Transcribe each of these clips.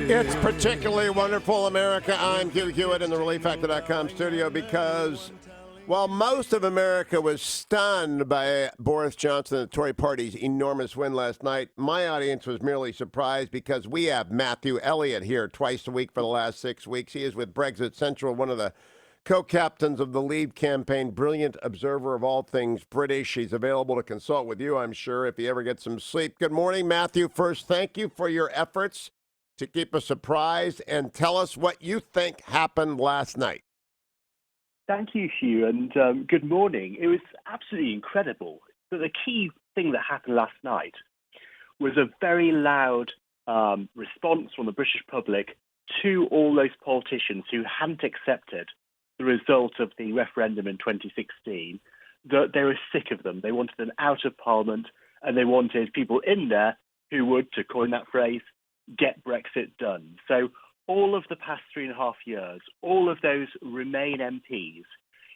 It's particularly wonderful, America. I'm Hugh Hewitt in the ReliefFactor.com studio because while most of America was stunned by Boris Johnson and the Tory party's enormous win last night, my audience was merely surprised because we have Matthew Elliott here twice a week for the last 6 weeks. He is with Brexit Central, one of the co-captains of the Leave campaign, brilliant observer of all things British. He's available to consult with you, I'm sure, if you ever get some sleep. Good morning, Matthew. First, thank you for your efforts to keep us surprised and tell us what you think happened last night. Thank you, Hugh, and good morning. It was absolutely incredible. But the key thing that happened last night was a very loud response from the British public to all those politicians who hadn't accepted the result of the referendum in 2016, that they were sick of them. They wanted them out of Parliament, and they wanted people in there who would, to coin that phrase, get Brexit done. So all of the past 3.5 years, all of those Remain MPs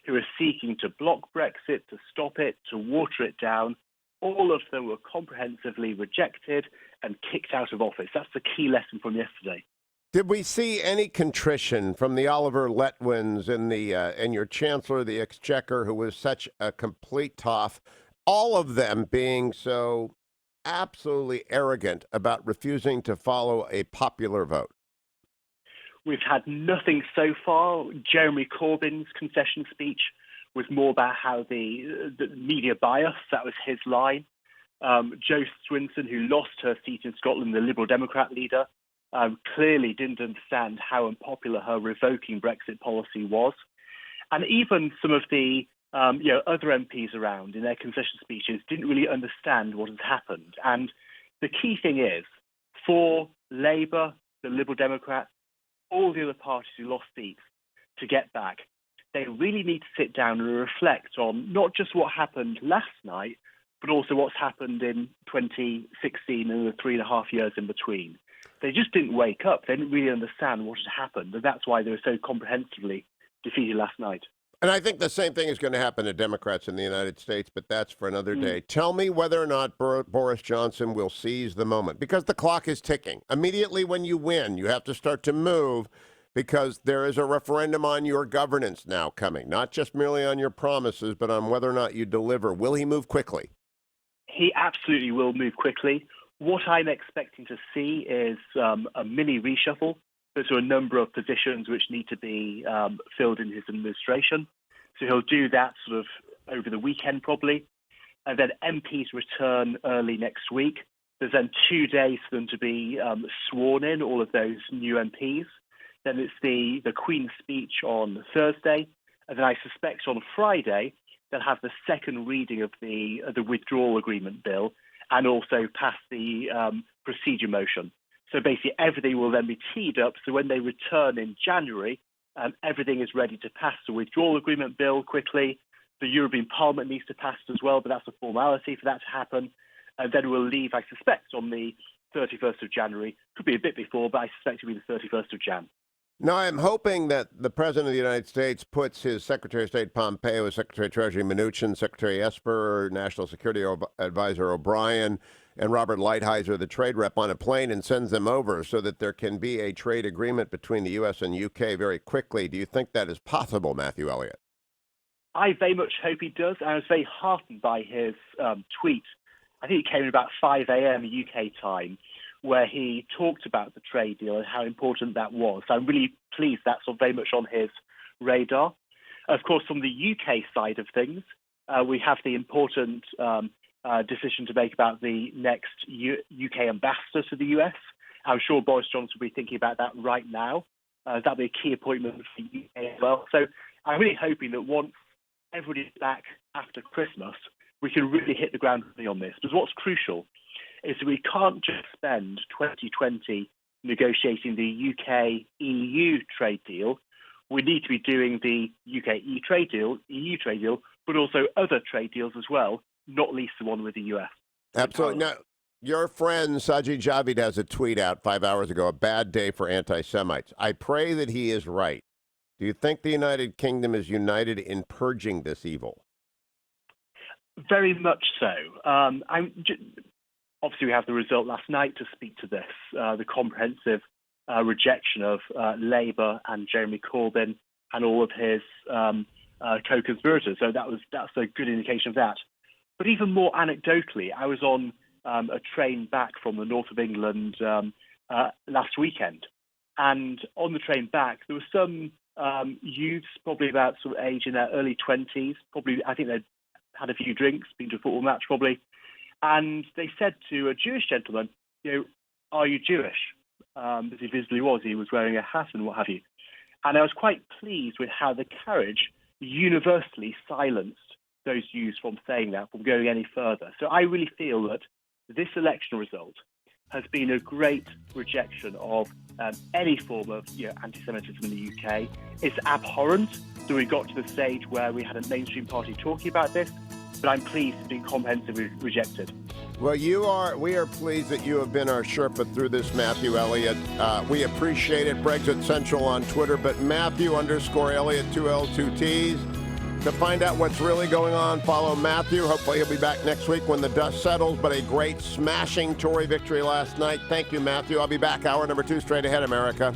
who are seeking to block Brexit, to stop it, to water it down, all of them were comprehensively rejected and kicked out of office. That's the key lesson from yesterday. Did we see any contrition from the Oliver Letwins and your Chancellor of the Exchequer, who was such a complete toff, all of them being so absolutely arrogant about refusing to follow a popular vote? We've had nothing so far. Jeremy Corbyn's concession speech was more about how the media bias, that was his line. Jo Swinson, who lost her seat in Scotland, the Liberal Democrat leader, clearly didn't understand how unpopular her revoking Brexit policy was. And even some of the other MPs around in their concession speeches didn't really understand what had happened. And the key thing is, for Labour, the Liberal Democrats, all the other parties who lost seats to get back, they really need to sit down and reflect on not just what happened last night, but also what's happened in 2016 and the 3.5 years in between. They just didn't wake up. They didn't really understand what had happened, and that's why they were so comprehensively defeated last night. And I think the same thing is going to happen to Democrats in the United States, but that's for another day. Tell me whether or not Boris Johnson will seize the moment, because the clock is ticking. Immediately when you win, you have to start to move, because there is a referendum on your governance now coming, not just merely on your promises, but on whether or not you deliver. Will he move quickly? He absolutely will move quickly. What I'm expecting to see is a mini reshuffle. There's a number of positions which need to be filled in his administration. So he'll do that sort of over the weekend probably. And then MPs return early next week. There's then 2 days for them to be sworn in, all of those new MPs. Then it's the Queen's speech on Thursday. And then I suspect on Friday they'll have the second reading of the withdrawal agreement bill and also pass the procedure motion. So basically everything will then be teed up. So when they return in January, everything is ready to pass the withdrawal agreement bill quickly. The European Parliament needs to pass it as well, but that's a formality for that to happen. And then we'll leave, I suspect, on the 31st of January. Could be a bit before, but I suspect it'll be the 31st of Jan. Now, I'm hoping that the President of the United States puts his Secretary of State Pompeo, his Secretary of Treasury Mnuchin, Secretary Esper, National Security Advisor O'Brien, and Robert Lighthizer, the trade rep, on a plane and sends them over so that there can be a trade agreement between the U.S. and U.K. very quickly. Do you think that is possible, Matthew Elliott? I very much hope he does. I was very heartened by his tweet. I think it came in about 5 a.m. UK time, where he talked about the trade deal and how important that was. So I'm really pleased that's very much on his radar. Of course, from the UK side of things, we have the important decision to make about the next UK ambassador to the US. I'm sure Boris Johnson will be thinking about that right now. That'll be a key appointment for the UK as well. So I'm really hoping that once everybody's back after Christmas, we can really hit the ground running on this. Because what's crucial is that we can't just spend 2020 negotiating the UK-EU trade deal. We need to be doing the UK-EU trade deal, but also other trade deals as well, not least the one with the US. Absolutely. Now, your friend Sajid Javid has a tweet out 5 hours ago, a bad day for anti-Semites. I pray that he is right. Do you think the United Kingdom is united in purging this evil? Very much so. Obviously, we have the result last night to speak to this, the comprehensive rejection of Labour and Jeremy Corbyn and all of his co-conspirators. So that's a good indication of that. But even more anecdotally, I was on a train back from the north of England last weekend. And on the train back, there were some youths, probably about sort of age in their early 20s. Probably, I think they'd had a few drinks, been to a football match probably. And they said to a Jewish gentleman, are you Jewish? As he visibly was. He was wearing a hat and what have you. And I was quite pleased with how the carriage universally silenced those youths from saying that, from going any further. So I really feel that this election result has been a great rejection of any form of anti-Semitism in the UK. It's abhorrent that we got to the stage where we had a mainstream party talking about this, but I'm pleased it's been comprehensively rejected. Well, we are pleased that you have been our Sherpa through this, Matthew Elliott. We appreciate it. Brexit Central on Twitter, but Matthew_Elliott, 2 L's, 2 T's. To find out what's really going on, follow Matthew. Hopefully he'll be back next week when the dust settles, but a great smashing Tory victory last night. Thank you, Matthew. I'll be back hour number 2 straight ahead, America.